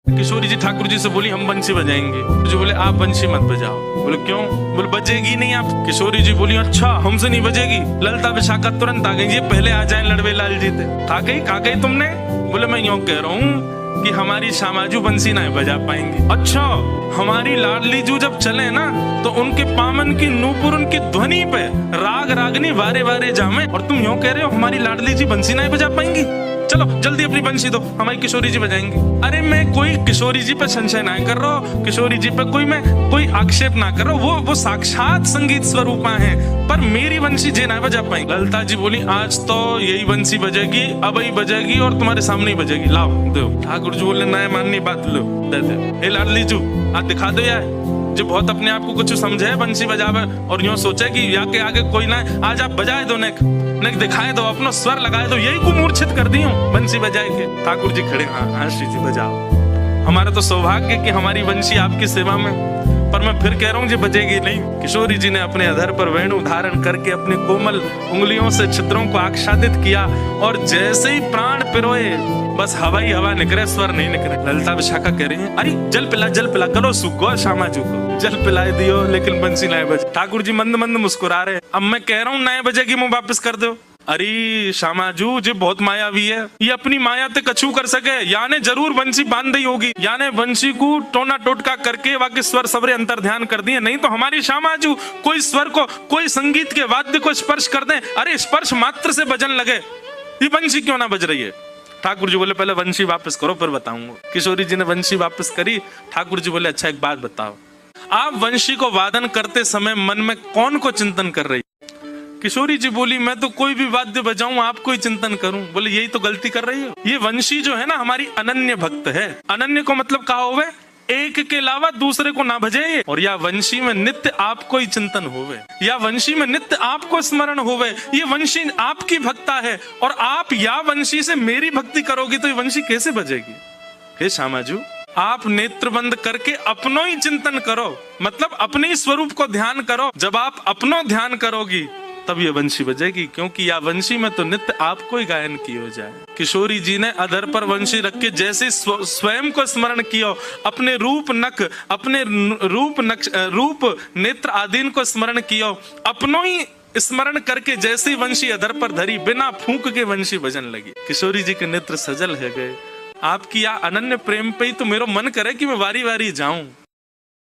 किशोरी जी ठाकुर जी से बोली हम बंसी बजाएंगे। जो बोले आप बंसी मत बजाओ। बोले क्यों? बोले बजेगी नहीं आप। किशोरी जी बोली अच्छा हमसे नहीं बजेगी। ललता विशाखा तुरंत आ गई, ये पहले आ जाए लड़वे लाल जी थे। कहा गई तुमने? बोले मैं यूं कह रहा हूँ कि हमारी श्यामाजू बंसी नहीं बजा पाएंगी। अच्छा हमारी लाडली जू जब चले ना तो उनके पामन की नूपुर उनकी ध्वनि पे राग रागनी वारे वारे जामे, और तुम यूं कह रहे हो हमारी लाडली जी बंसी नहीं बजा पाएंगी। चलो जल्दी अपनी बंसी दो, हमारी किशोरी जी बजाएंगी। अरे मैं कोई किशोरी जी पे संशय ना कर रहा हूँ, किशोरी जी पे कोई आक्षेप ना कर रहा हूँ, वो साक्षात संगीत स्वरूपा है, पर मेरी बंसी जे ना बजा पाएंगी। ललिता जी बोली आज तो यही बंसी बजेगी, अब ही बजेगी और तुम्हारे सामने ही बजेगी, लाओ दो। ठाकुर जी बोले नया माननी बात लो दे दे। हे लाडली जू आज दिखा दो यार, जो बहुत अपने आप को कुछ समझे बंसी बजावे और यूं सोचे कि या के आगे कोई ना, आज आप बजाए दो, नेक दिखाए दो, अपना स्वर लगाए दो, यही को मूर्छित कर दी हूँ बंसी बजाए के। ठाकुर जी खड़े, हाँ श्री जी बजाओ, हमारा तो सौभाग्य कि हमारी बंसी आपकी सेवा में, पर मैं फिर कह रहा हूँ जी बजेगी नहीं। किशोरी जी ने अपने अधर पर वेणु धारण करके अपनी कोमल उंगलियों से छिद्रों को आच्छादित किया और जैसे ही प्राण पिरोए बस हवा ही हवा निकले, स्वर नहीं निकले। ललिता विशाखा कह रही है अरे जल पिला करो सुखो श्यामाजू को, जल पिलाए दियो लेकिन बंसी नए बजे। ठाकुर जी मंद मंद मुस्कुरा रहे, अब मैं कह रहा हूँ नए बजेगी मुंह वापस कर दो। अरे श्यामाजू जी बहुत मायावी है, ये अपनी माया ते कछु कर सके, याने जरूर बंसी बांध दी होगी, याने बंसी को टोना टोटका करके बाकी स्वर सबरे अंतर ध्यान कर दिए, नहीं तो हमारी श्यामाजू कोई स्वर को, कोई संगीत के वाद्य को स्पर्श कर दे, अरे स्पर्श मात्र से बजन लगे, ये बंसी क्यों ना बज रही है। ठाकुर जी बोले पहले बंसी वापस करो फिर बताऊंगा। किशोरी जी ने बंसी वापस करी। ठाकुर जी बोले अच्छा एक बात बताओ, आप बंसी को वादन करते समय मन में कौन को चिंतन कर रही? किशोरी जी बोली मैं तो कोई भी वाद्य बजाऊं आपको ही चिंतन करूं। बोले यही तो गलती कर रही हो, ये वंशी जो है ना हमारी अनन्य भक्त है। अनन्य को मतलब कहा होवे एक के अलावा दूसरे को ना भजे, और या वंशी में नित्य आपको ही चिंतन होवे, या वंशी में नित्य आपको स्मरण होवे, ये वंशी आपकी भक्ता है और आप या वंशी से मेरी भक्ति करोगी तो ये वंशी कैसे बजेगी। हे श्यामाजू आप नेत्र बंद करके अपनो ही चिंतन करो, मतलब अपने ही स्वरूप को ध्यान करो, जब आप अपनो ध्यान करोगी तब ये वंशी बजेगी, क्योंकि या वंशी में तो नित्य आपको ही गायन किया जाए। किशोरी जी ने अधर पर वंशी रख के जैसे स्वयं को स्मरण किया, अपने रूप नख, अपने रूप नेत्र आदि को स्मरण किया, अपनो ही स्मरण करके जैसे वंशी अधर पर धरी, बिना फूंक के वंशी बजन लगी। किशोरी जी के नेत्र सजल है गए। आपकी या अनन्य प्रेम पे ही तो मेरा मन करे कि मैं वारी वारी जाऊं।